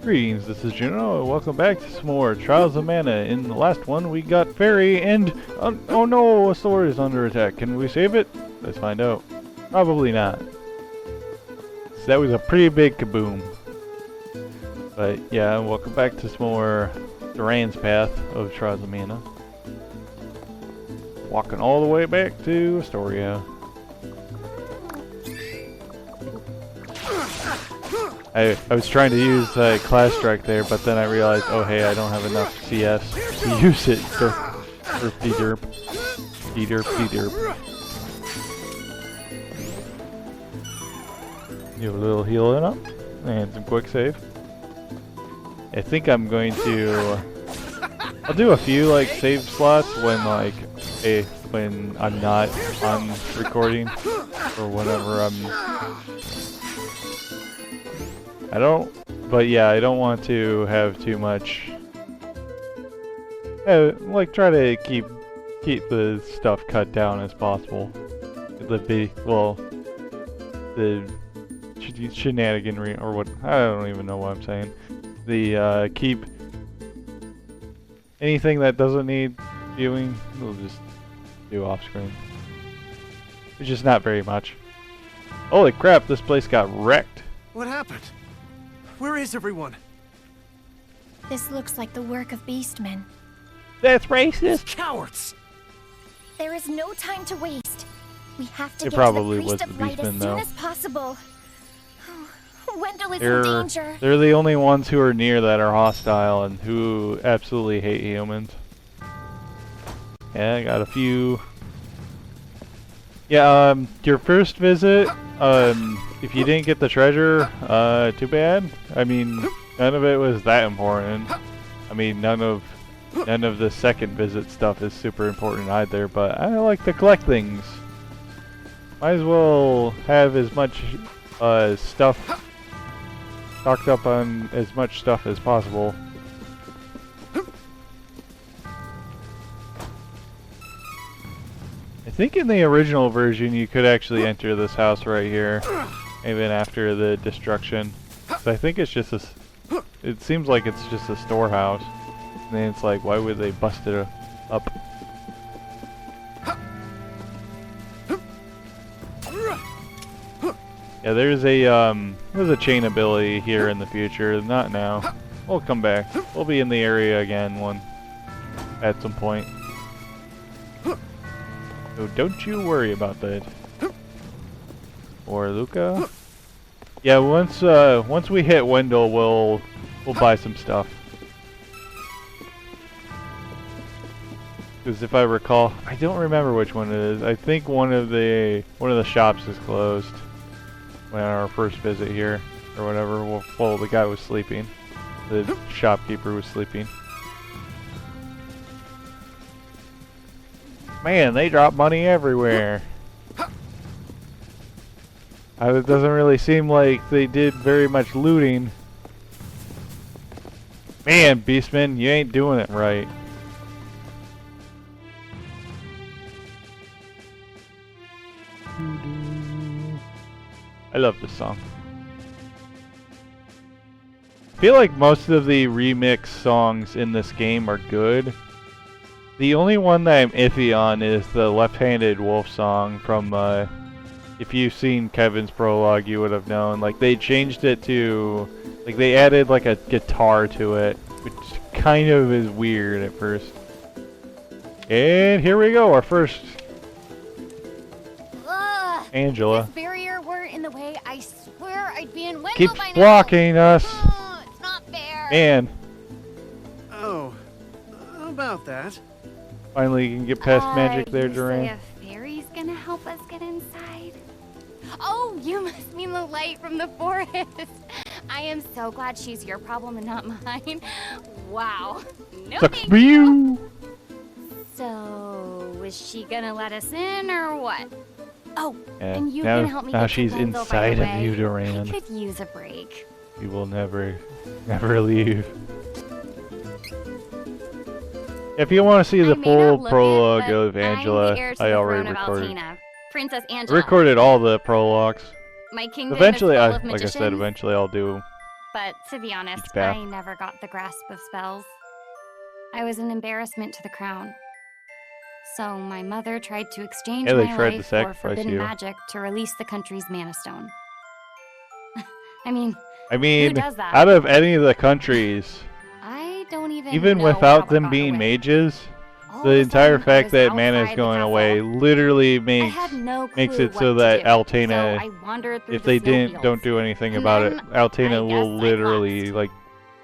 Greetings, this is Juno, and welcome back to some more Trials of Mana. In the last one, we got Fairy, and oh no, Astoria is under attack. Can we save it? Let's find out. Probably not. So that was a pretty big kaboom. But yeah, welcome back to some more Duran's Path of Trials of Mana. Walking all the way back to Astoria. I was trying to use Class Strike there, but then I realized, oh hey, I don't have enough CS to use it. Derp de-derp. De-derp de-derp. Give a little healing up, and some quick save. I think I'm going to... I'll do a few like save slots when when I'm not on recording, or whenever I don't want to have too much. Try to keep the stuff cut down as possible. The shenaniganry, or what, I don't even know what I'm saying. Keep anything that doesn't need viewing, we'll just do off screen. It's just not very much. Holy crap, this place got wrecked. What happened? Where is everyone? This looks like the work of beastmen. That's racist! Cowards! There is no time to waste. We have to It get probably to the was Priest the of Light as beastmen, soon though. as possible. Wendell is in danger. They're the only ones who are near that are hostile and who absolutely hate humans. Yeah, I got a few. Yeah, your first visit, if you didn't get the treasure, too bad. I mean, none of it was that important. I mean, none of the second visit stuff is super important either, but I like to collect things. Might as well have as much stuff stocked up on as much stuff as possible. I think in the original version you could actually enter this house right here, even after the destruction. So I think it's just it seems like it's just a storehouse. And then it's like, why would they bust it up? Yeah, there's a chain ability here in the future. Not now. We'll come back. We'll be in the area again at some point. So don't you worry about that. Or Luca. Yeah, once we hit Wendel, we'll buy some stuff. Because if I recall, I don't remember which one it is. I think one of the shops is closed. When our first visit here, or whatever. Well, the guy was sleeping. The shopkeeper was sleeping. Man, they drop money everywhere. It doesn't really seem like they did very much looting. Man, Beastman, you ain't doing it right. I love this song. I feel like most of the remix songs in this game are good. The only one that I'm iffy on is the left-handed wolf song from, if you've seen Kevin's prologue, you would have known. Like, they changed it to, like, they added, like, a guitar to it, which kind of is weird at first. And here we go, our first Angela. This barrier weren't in the way. I swear I'd be in Wendell Keeps by now. blocking us. Oh, it's not fair. Man. Oh, about that. Finally, you can get past magic there, you Duran. say a fairy's gonna help us get inside? Oh, you must mean the light from the forest. I am so glad she's your problem and not mine. Wow. No Sucks thank for you. you. So, is she gonna let us in or what? Oh, Yeah, and you can help me now get she's to Wendell, inside by of the way. you, Duran. I could use a break. We will never leave. If you want to see the full prologue of Angela, I already recorded. Princess I Angela. recorded all the prologues. My kingdom Eventually, is full of like I said, magicians. eventually I'll do but to be honest, Each bath. I never got the grasp of spells. I was an embarrassment to the crown. So my mother tried to exchange Yeah, they my tried to life for sacrifice forbidden you. magic to release the country's mana stone. I mean, I mean, does that? out of any of the countries, I don't even know without how it them got being away. mages, All the of a entire sudden, I fact was that mana is outside the going castle. away literally I makes had no makes clue it so what that to do, Altena, so I wandered through if the they snowfields. don't do anything And about it, then Altena I will guess I literally left. like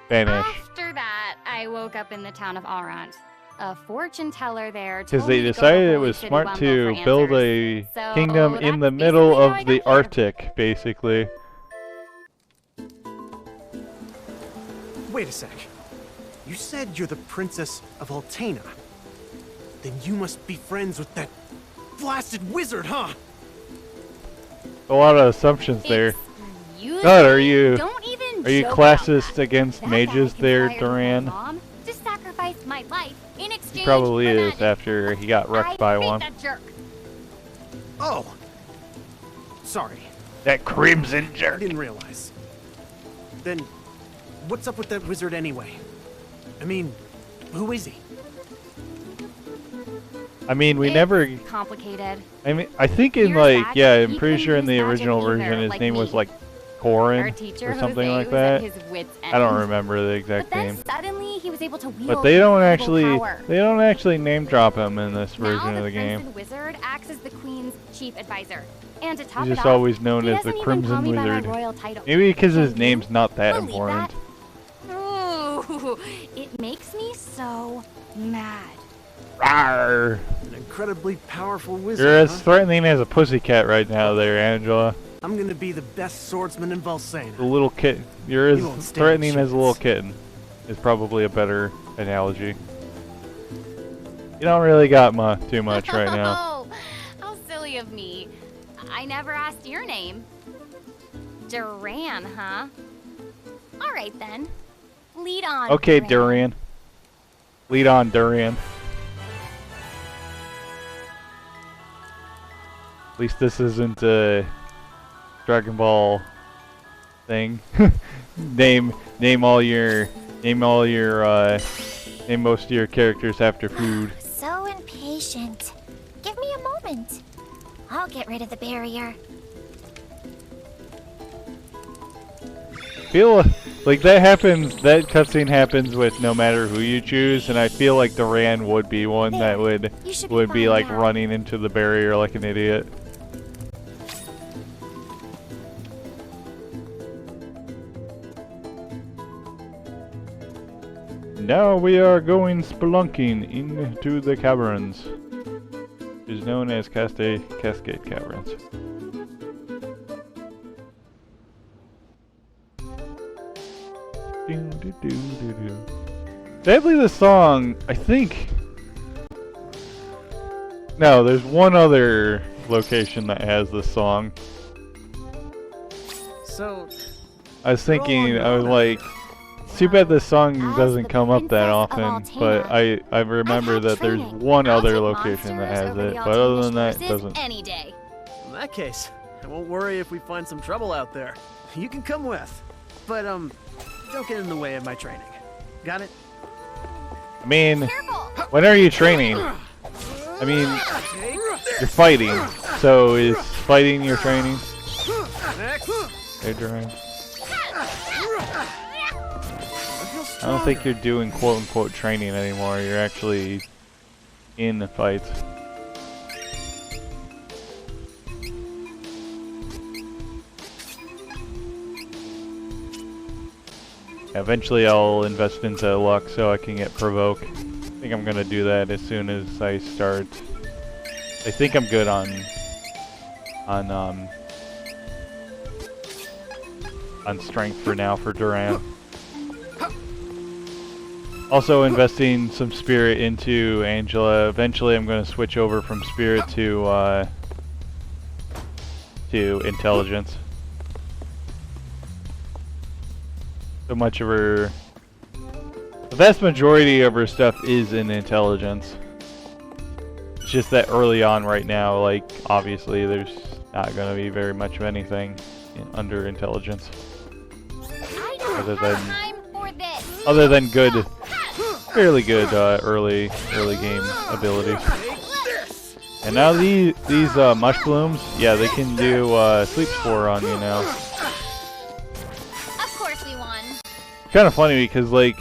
vanish. After that, I woke up in the town of Arant. A fortune teller there Because told they me to go to decided it Holy was City smart Wendel to for build answers. a So kingdom in that's the middle basically how I of the got here. Arctic, basically. Wait a sec. You said you're the Princess of Altena. Then you must be friends with that blasted wizard, huh? A lot of assumptions there. Excuse God, are me? you Don't even are you joke about classist that. against That mages guy there, conspired with my Duran? mom to sacrifice my life in exchange He probably for is magic. after he got I wrecked by hate one. that jerk. Oh. Sorry. That crimson I jerk. didn't realize. Then, what's up with that wizard anyway? I mean, who is he? I mean, we It's never. complicated. I mean, I think in Years like, back, yeah, I'm he pretty couldn't sure in use the magic original either, version his like name me. was like Our Corin teacher, or something Jose, like was that. at his wit's end. I don't remember the But exact then name. suddenly he was able to wield But they don't incredible power. name drop him in this version Now of the game. Crimson Wizard acts as the Queen's chief advisor. And to top He's it just off, always known he as the doesn't even call Crimson me by my Wizard. royal title. Maybe because his Can you name's not that believe important. that? Ooh, it makes me so mad. Rawr. An incredibly powerful wizard, You're as huh? threatening as a pussycat right now there, Angela. I'm gonna be the best swordsman in The Valsena. little kid. You're You won't as stand a threatening as a little chance. kitten. Is probably a better analogy. You don't really got too much right now. Oh, how silly of me. I never asked your name. Duran, huh? All right then. Lead on. Okay, Duran. Lead on, Duran. At least this isn't a Dragon Ball thing. name most of your characters after food. So impatient. Give me a moment. I'll get rid of the barrier. Feel like that happens. That cutscene happens with no matter who you choose, and I feel like Duran would be one that You should would be fine like now. running into the barrier like an idiot. Now we are going spelunking into the caverns. It is known as Cascade Caverns. Sadly, the song, I think... No, there's one other location that has this song. So, I was thinking, I was like, it's too bad this song As doesn't the come up that Princess of often, but Altena, I remember had that there's training. one I'll other take location that monsters has over it, the but other Altena than that, it forces doesn't. Any day. in that case, I won't worry if we find some trouble out there. You can come with. But, don't get in the way of my training. Got it? I mean, Careful. when are you training? I mean, you're fighting, so is fighting your training? Next. Hey, Duran. I feel I don't think stronger. you're doing quote-unquote training anymore, you're actually in the fights. Eventually I'll invest into luck so I can get provoke. I think I'm gonna do that as soon as I start. I think I'm good on strength for now for Duran. Also investing some spirit into Angela. Eventually I'm gonna switch over from spirit to intelligence. So much of her, the vast majority of her stuff is in intelligence. It's just that early on right now, like, obviously there's not going to be very much of anything under intelligence. I know Time for this. other than good, fairly good early game abilities. And now these mush blooms, yeah, they can do sleep spore on you now. Of course we won. Kind of funny because like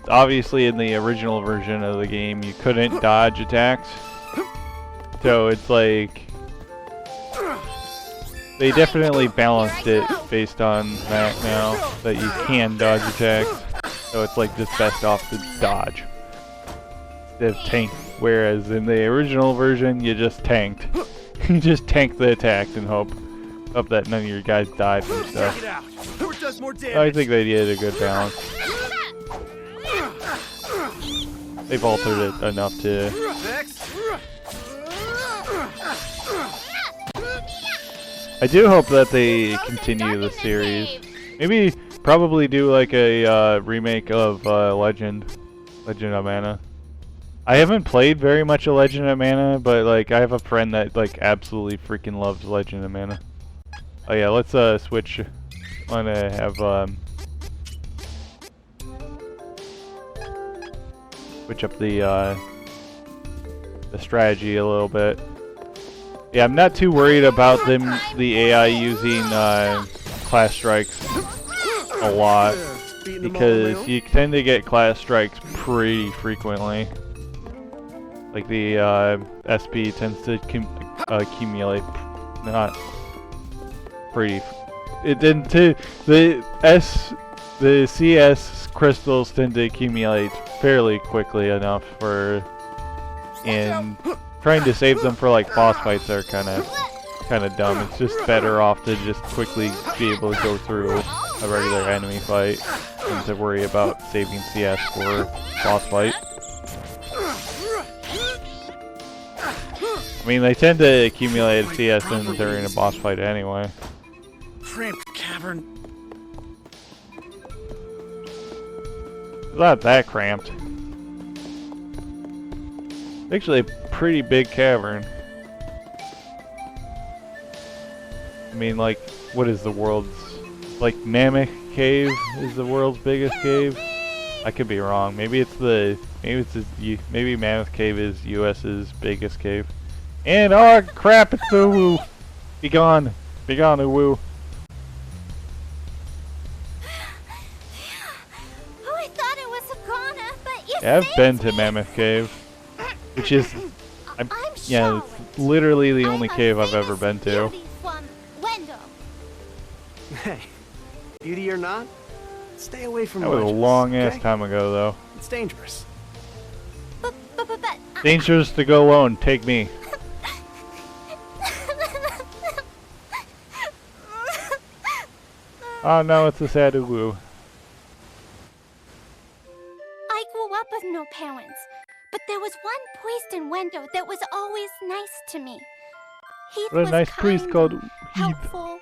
obviously in the original version of the game you couldn't dodge attacks, so it's like they definitely balanced it based on that now that you can dodge attacks. So it's like just best off to dodge instead of tank. Whereas in the original version, you just tanked. You just tanked the attack and hope that none of your guys died from stuff. I think they did a good balance. They've altered it enough to. I do hope that they continue the series. Maybe probably do like a remake of Legend of Mana. I haven't played very much of Legend of Mana, but like I have a friend that like absolutely freaking loves Legend of Mana. Oh yeah, let's switch. I wanna have switch up the strategy a little bit. Yeah, I'm not too worried about the AI using class strikes a lot, because you tend to get class strikes pretty frequently. Like the SP tends to accumulate, not pretty. It didn't. The CS crystals tend to accumulate fairly quickly enough for, and trying to save them for like boss fights are kind of dumb. It's just better off to just quickly be able to go through a regular enemy fight than to worry about saving CS for boss fight. I mean, they tend to accumulate CS during a boss fight anyway. Cramped cavern. It's not that cramped. Actually, a pretty big cavern. I mean, like, what is the world's... Like, Mammoth Cave is the world's biggest cave? I could be wrong. Maybe Mammoth Cave is US's biggest cave. And, oh crap, it's the Uwu! Be gone! Be gone, Uwu! Oh, I thought it was Agana, but you Yeah, I've saved been to me. Mammoth Cave. Which is... I'm yeah, shocked. it's literally the I'm only a cave I've famous ever been to. beauty from Wendel. Hey, beauty or not, stay away from That was a legends, long ass okay? time ago, though. It's dangerous. But Dangerous to go alone, take me. Oh no, it's a sad Uwu. I grew up with no parents, but there was one priest in Wendel that was always nice to me. Heath What a was nice priest kind called and Heath. helpful.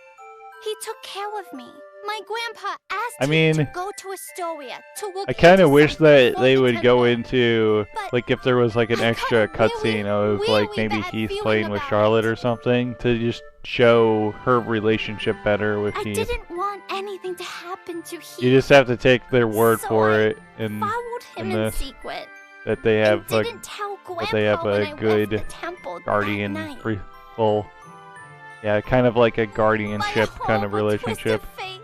He took care of me. My grandpa asked I me to mean, go to Astoria to look I kind of into wish something that for they the would go temple. into, But like, if there was like an I extra got a cutscene really, of like really maybe bad Heath feeling playing with about Charlotte it. or something to just show her relationship better with I Heath. didn't want anything to happen to Heath. You just have to take their word So for I it and followed him in in this. secret. that they have and like didn't tell that they have Grandpa when a I left good the temple that guardian night. full. Yeah, kind of like a By a guardianship kind of horrible relationship. twist of fate,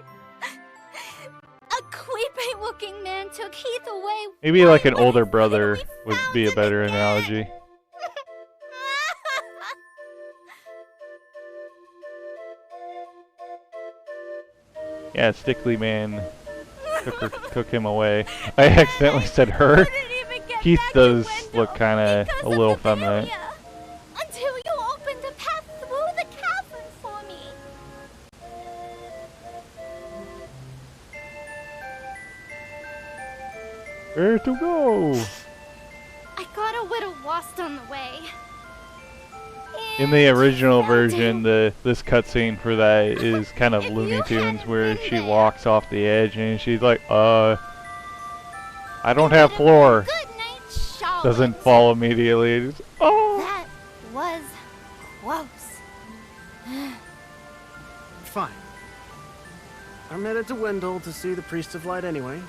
a creepy-looking man took Heath away. Maybe like an right when older I brother finally would found be a him better again. analogy. Yeah, Stickly Man took him away. I accidentally said her. Couldn't even get Heath back to does Wendell look kind of because a of little the feminine. barrier. Until you opened a path through the cavern for me. Where to go? I got a little lost on the way. In the original Found version, him. this cutscene for that is kind of Looney Tunes, where she walks off the edge and she's like, I don't have floor. Good night, Charlotte. Doesn't fall immediately. It's, oh. That was close. Fine. I'm headed to Wendell to see the Priest of Light anyway.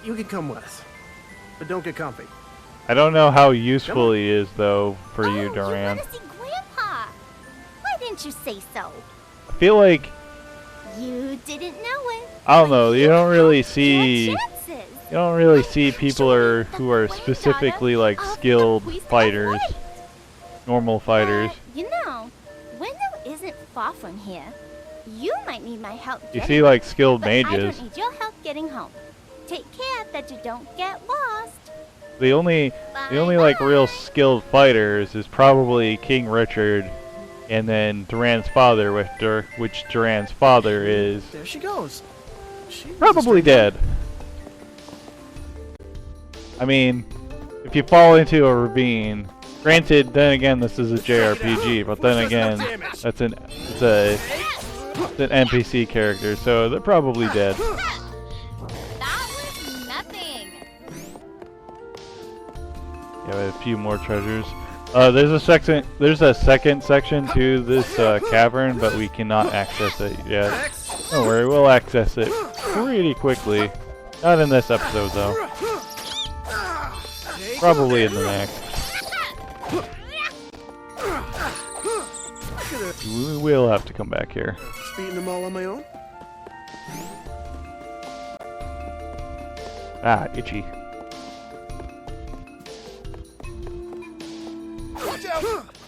You can come with, but don't get comfy. I don't know how useful he is, though, for you, Oh, Duran. you want to see Grandpa? Why didn't you say so? I feel like, You didn't know it. I don't know, you don't really Your see... chances. You don't really see people who are specifically like skilled fighters, normal fighters. You know, Wendell isn't far from here. You might need my help. You getting see like skilled but I mages. don't need your help getting home. Take care that you don't get lost. The only like real skilled fighters is probably King Richard, and then Duran's father, which Duran's father is There she goes. She was a probably straight dead. I mean, if you fall into a ravine, granted, then again, this is a JRPG, but then again, it's an NPC character, so they're probably dead. That was nothing. Yeah, we have a few more treasures. There's a second section to this cavern, but we cannot access it yet. Don't worry, we'll access it pretty quickly. Not in this episode, though. Probably in the next. We will have to come back here. Beating them all on my own? Ah, itchy.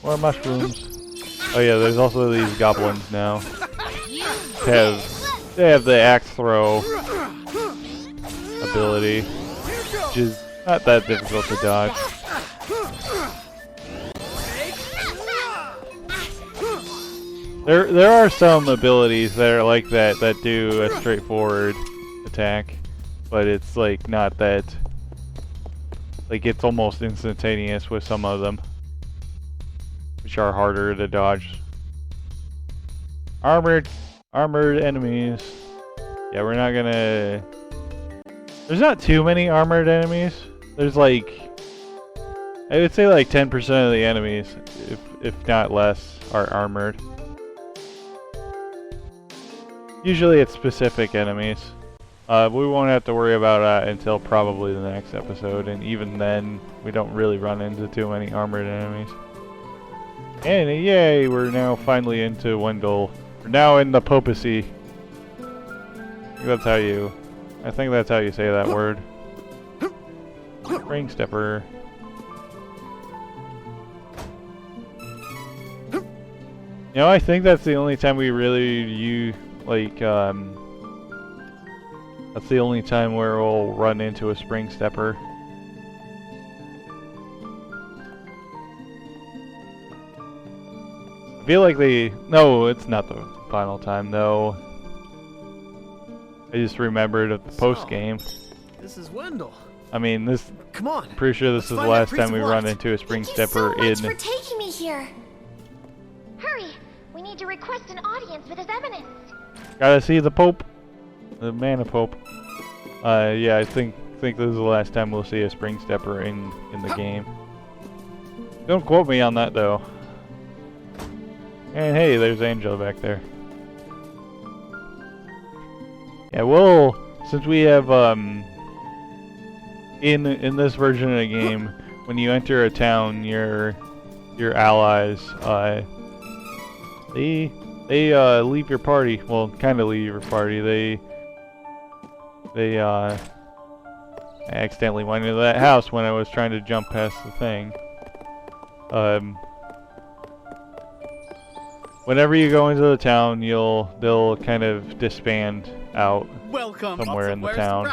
More mushrooms. Oh yeah, there's also these goblins now. They have the axe throw ability, which is not that difficult to dodge. There are some abilities that are like that do a straightforward attack, but it's like not that. Like it's almost instantaneous with some of them, which are harder to dodge. Armored enemies. Yeah, we're not gonna. There's not too many armored enemies. There's like, I would say like 10% of the enemies, if not less, are armored. Usually it's specific enemies. We won't have to worry about that until probably the next episode, and even then, we don't really run into too many armored enemies. And yay, we're now finally into Wendell. We're now in the Papacy. I think that's how you say that word. Spring Stepper. You know, I think that's the only time we really that's the only time where we'll run into a Spring Stepper. I feel like no, it's not the final time though. I just remembered of the post game. This is Wendell. I mean, Come on. pretty sure this is the find that last Priest time of we Light. run into a Spring Thank you Stepper so much in. for taking me here. Hurry! We need to request an audience with His Eminence. Gotta see the Pope, the Mana Pope. Yeah, I think this is the last time we'll see a Spring Stepper in the game. Don't quote me on that though. And hey, there's Angela back there. Yeah, since we have in this version of the game, when you enter a town, your allies they leave your party. Well, kind of leave your party. I accidentally went into that house when I was trying to jump past the thing. Whenever you go into the town, they'll kind of disband out Welcome. somewhere in the town.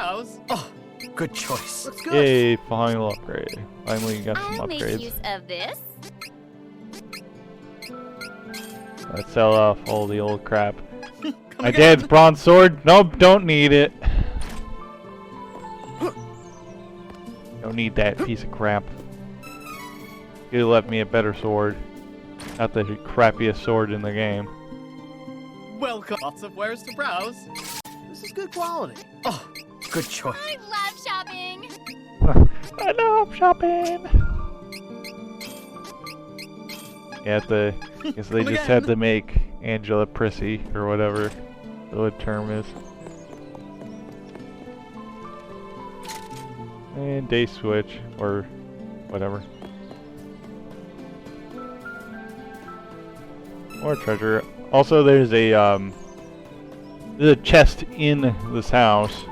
Oh, good choice. Looks good. Yay, final upgrade. Finally got some I'll make upgrades. use of this. Let's sell off all the old crap. My dad's bronze sword? Nope, don't need it. Don't need that piece of crap. You left me a better sword. Not the crappiest sword in the game. Welcome. Lots of wares to browse. This is good quality. Oh, good choice. I love shopping. I love shopping. Yeah, guess they just had to make Angela prissy or whatever. the term is. And day switch, or whatever. More treasure. Also, there's a chest in this house.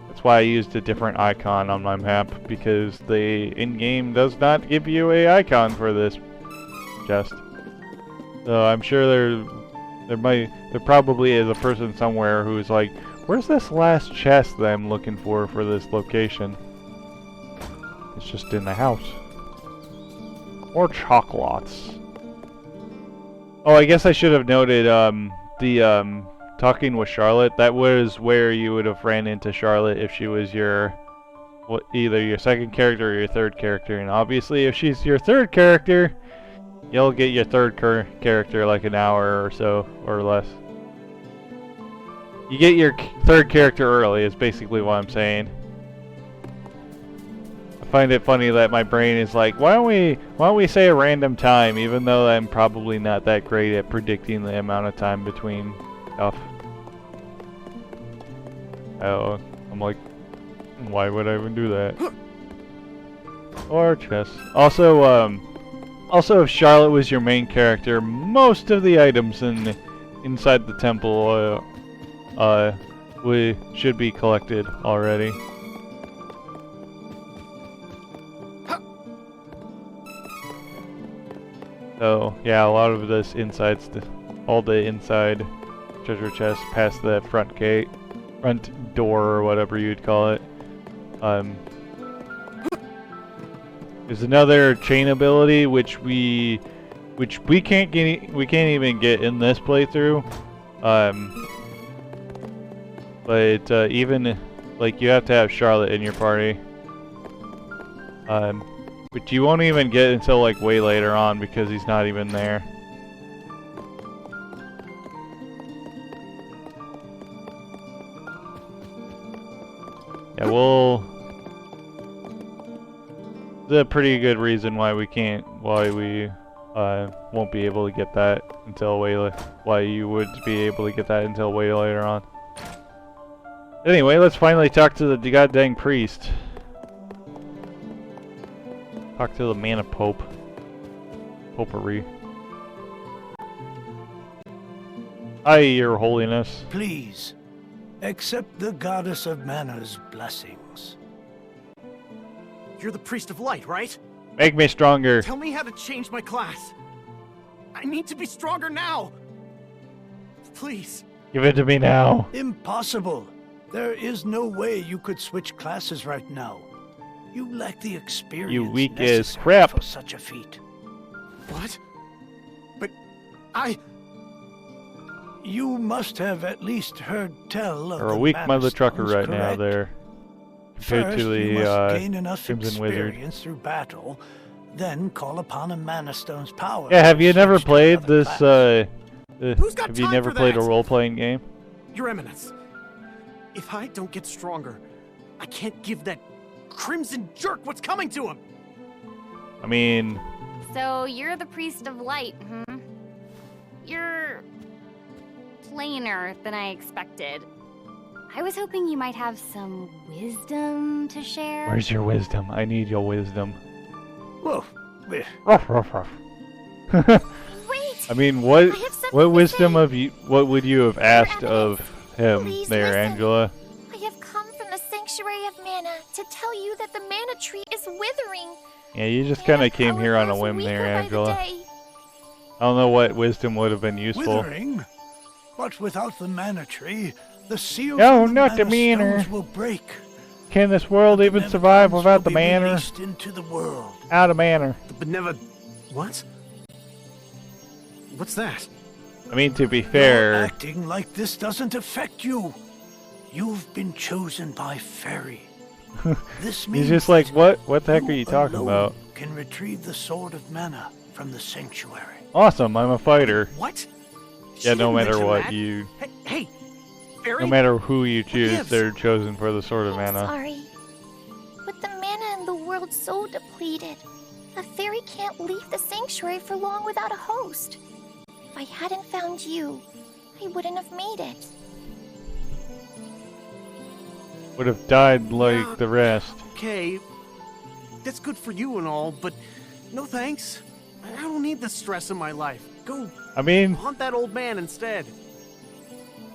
That's why I used a different icon on my map, because the in-game does not give you a icon for this chest. So I'm sure there probably is a person somewhere who's like, where's this last chest that I'm looking for this location? It's just in the house. Or chocolates. Oh, I guess I should have noted, talking with Charlotte, that was where you would have ran into Charlotte if she was either your second character or your third character. And obviously, if she's your third character, you'll get your third character like an hour or so, or less. You get your third character early, is basically what I'm saying. I find it funny that my brain is like, why don't we say a random time, even though I'm probably not that great at predicting the amount of time between stuff. Oh, I'm like, why would I even do that? Or chess. Also, if Charlotte was your main character, most of the items inside the temple should be collected already. So yeah, a lot of this all the inside treasure chests past the front gate, front door, or whatever you'd call it. There's another chain ability which we can't even get in this playthrough. But even like you have to have Charlotte in your party. Which you won't even get until like way later on because he's not even there. Yeah, there's a pretty good reason why we won't be able to get that until why you would be able to get that until way later on. Anyway, let's finally talk to the goddamn priest. Talk to the mana pope. Popery. Hi, your holiness. Please, accept the goddess of mana's blessings. You're the priest of light, right? Make me stronger. Tell me how to change my class. I need to be stronger now. Please. Give it to me now. Impossible. There is no way you could switch classes right now. You lack the experience You weak as necessary crap. for such a feat. What? But You must have at least heard tell of Or a the weak mana mother trucker stones, right now correct? there. Compared First, to you must gain the enough Crimson Wizard. experience through battle, then call upon a mana stone's power. Yeah, have you to never switch to played another this, class. Who's got have you time never for played a that? role-playing game? Your Eminence, if I don't get stronger, I can't give that crimson jerk what's coming to him. I mean, So you're the priest of light, hmm? You're plainer than I expected. I was hoping you might have some wisdom to share. where's your wisdom? I need your wisdom. Whoa. Ruff, ruff, ruff. Wait! I mean, what I have something what to wisdom say. of you? What would you have asked of him Please there, listen. Angela? I have come from the Sanctuary of Mana to tell you that the mana tree is withering. Yeah, you just kind Mana of came power here on a grows whim weaker there, by the Angela. day. I don't know what wisdom would have been useful. Withering? But without the mana tree, the seals No, on the not the mana manor. stones will break. Can this world even The survive benevolence without will the be manor? released into the world. Out of manor. The what? What's that? I mean, to be You're fair, acting like this doesn't affect you. You've been chosen by Fairy. This means he's just like, that what the heck are you talking alone about? Can retrieve the sword of mana from the sanctuary. Awesome, I'm a fighter. What? She Yeah, no didn't matter mention what that. you, Hey, Fairy? no matter who you choose, gives? they're chosen for the sword of I'm mana. sorry. With the mana in the world so depleted, a fairy can't leave the sanctuary for long without a host. If I hadn't found you, I wouldn't have made it. would have died like the rest. Okay, that's good for you and all, but no thanks. I don't need the stress in my life. Go I mean, hunt that old man instead.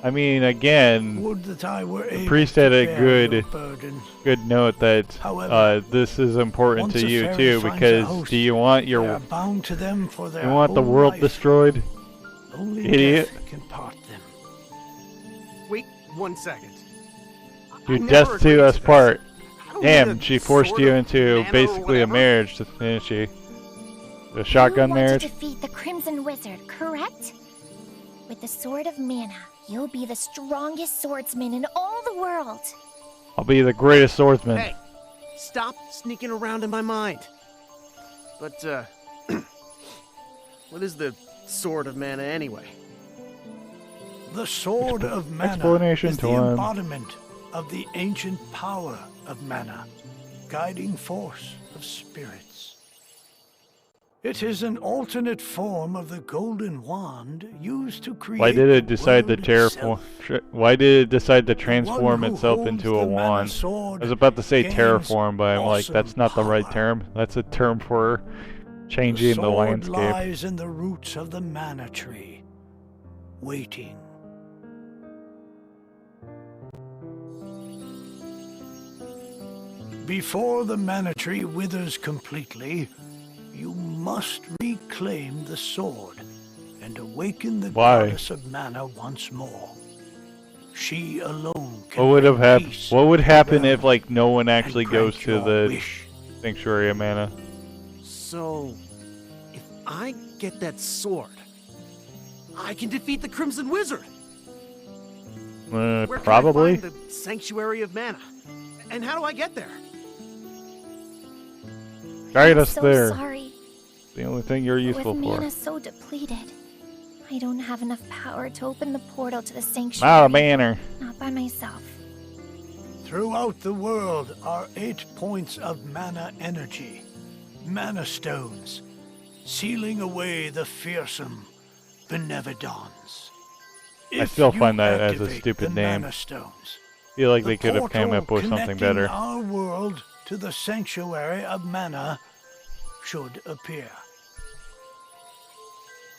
Again, Would that I were the able priest to had a bear your good burden. note that However, this is important once to a you fairy too, finds a because host, do you want they are your bound to them for their you want the whole world life. destroyed? Only idiot? death can part them. Wait 1 second. You I never death agreed to us this. part. I don't need Damn, a she forced sort you of into manner or basically a whatever. marriage, didn't she? A shotgun you marriage? want to defeat the Crimson Wizard, correct? With the Sword of Mana, you'll be the strongest swordsman in all the world. I'll be the greatest swordsman. Hey, stop sneaking around in my mind. But, what is the Sword of Mana anyway? The Sword of Mana explanation is the time. embodiment of the ancient power of Mana, guiding force of spirits. It is an alternate form of the golden wand used to create Why did it decide to the world terraform? itself. Why did it decide to The transform one who itself holds into the a mana wand? sword I was about to say gains terraform, but I'm like, awesome that's not the right power. term. That's a term for changing the sword landscape. lies in the roots of the mana tree, waiting. Before the mana tree withers completely, you must reclaim the sword and awaken the Why? goddess of mana once more. She alone can What would have bring happened? peace What would to happen realm if like no one and actually goes grant to your the wish. sanctuary of mana? So, if I get that sword, I can defeat the Crimson Wizard. Where can Probably. I find the Sanctuary of Mana? And how do I get there? Guide I'm us so there. sorry. The only thing you're useful With for. mana so depleted, I don't have enough power to open the portal to the Not sanctuary. a banner. Not by myself. Throughout the world are 8 points of mana energy, mana stones, sealing away the fearsome benevolence. I If still you find that as a activate stupid the name. Mana stones, Feel like the they could have come portal up with something connecting better. our world to the sanctuary of mana should appear.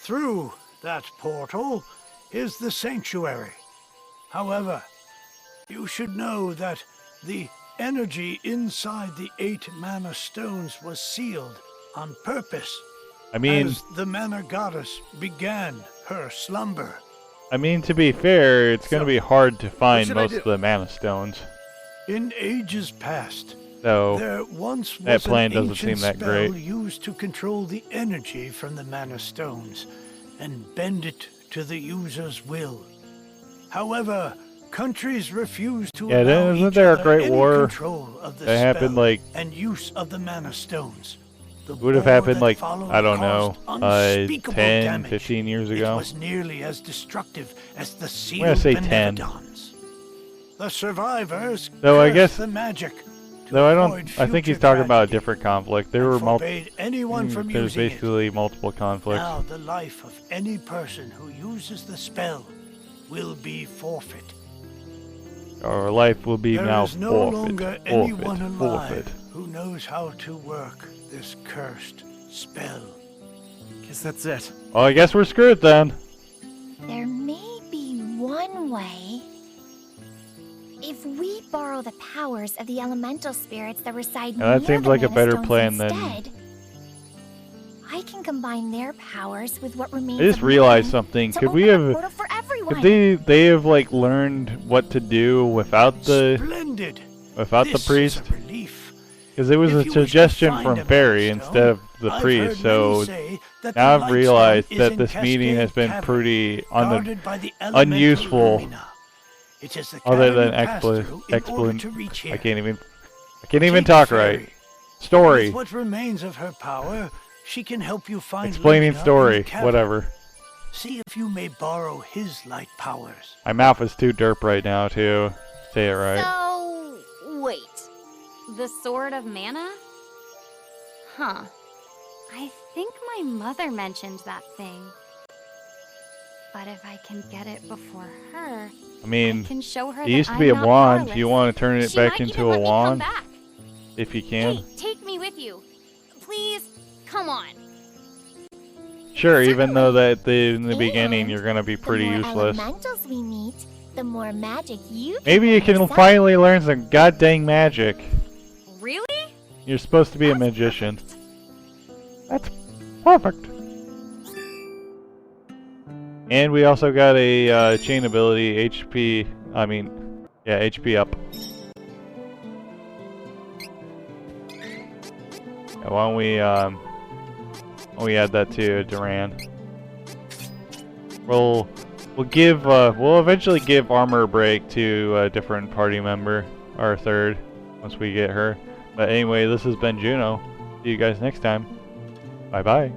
Through that portal is the sanctuary. However, you should know that the energy inside the 8 mana stones was sealed on purpose I mean, as the mana goddess began her slumber. to be fair, it's gonna So, be hard to find should I most do? of the mana stones. In ages past, So there once was that plan an doesn't ancient seem that spell great. used to control the energy from the mana stones and bend it to the user's will. However, countries refuse to Yeah, allow isn't each there a other great any war control of the that happened, spell like- and use of the mana stones. The would have war happened that like, followed I don't know, caused unspeakable 10, damage. 15 years It ago. was nearly as destructive as the gonna sealed say 10. benevolence. The survivors Though I cursed guess- the magic. to No, I avoid don't. I think he's future talking about a tragedy, different conflict. There and were forbade anyone from there's using it. basically multiple conflicts. Now the life of any person who uses the spell will be forfeit. Our life will be There now is no forfeit. longer Forfeit. anyone alive Forfeit. who knows how to work this cursed spell. Guess that's it. Well, I guess we're screwed then. There may be one way. If we borrow the powers of the elemental spirits that reside Yeah, that near seems the like a mana better stones plan than- instead, I can combine their powers with what remains I just of realized mine something. to Could we open a have? portal for everyone. Could they have like learned what to do without the Splendid! the This priest? is a relief. Because it was If a you wish to suggestion find from a Fairy mana instead stone, of the I've priest. heard So many say that the now I've light realized stone is that in this meeting has Cascade been Cavern, pretty guarded by the elemental unuseful. Lumina. It is the other cavern than you pass through in order to reach here. I can't even Take talk Fairy. right. Story. With what remains of her power, she can help you find Explaining Lumina in story. the cavern. Whatever. See if you may borrow his light powers. My mouth is too derp right now to say it right. So, wait. The Sword of Mana? Huh. I think my mother mentioned that thing. But if I can get it before her, I mean, I can show her it that used to I'm be a not wand. powerless. You want to turn it She back might into even a let me come wand? back. If you can. Hey, take me with you. Please, come on. Sure, even though that in the And beginning you're gonna be pretty the more useless. elementals we meet, the more magic you can Maybe you learn can yourself. finally learn some goddamn magic. Really? You're supposed to be a magician. That's perfect. And we also got a chain ability, HP. I mean, yeah, HP up. Yeah, why don't we add that to Duran? We'll eventually give armor break to a different party member, our third, once we get her. But anyway, this has been Juno. See you guys next time. Bye bye.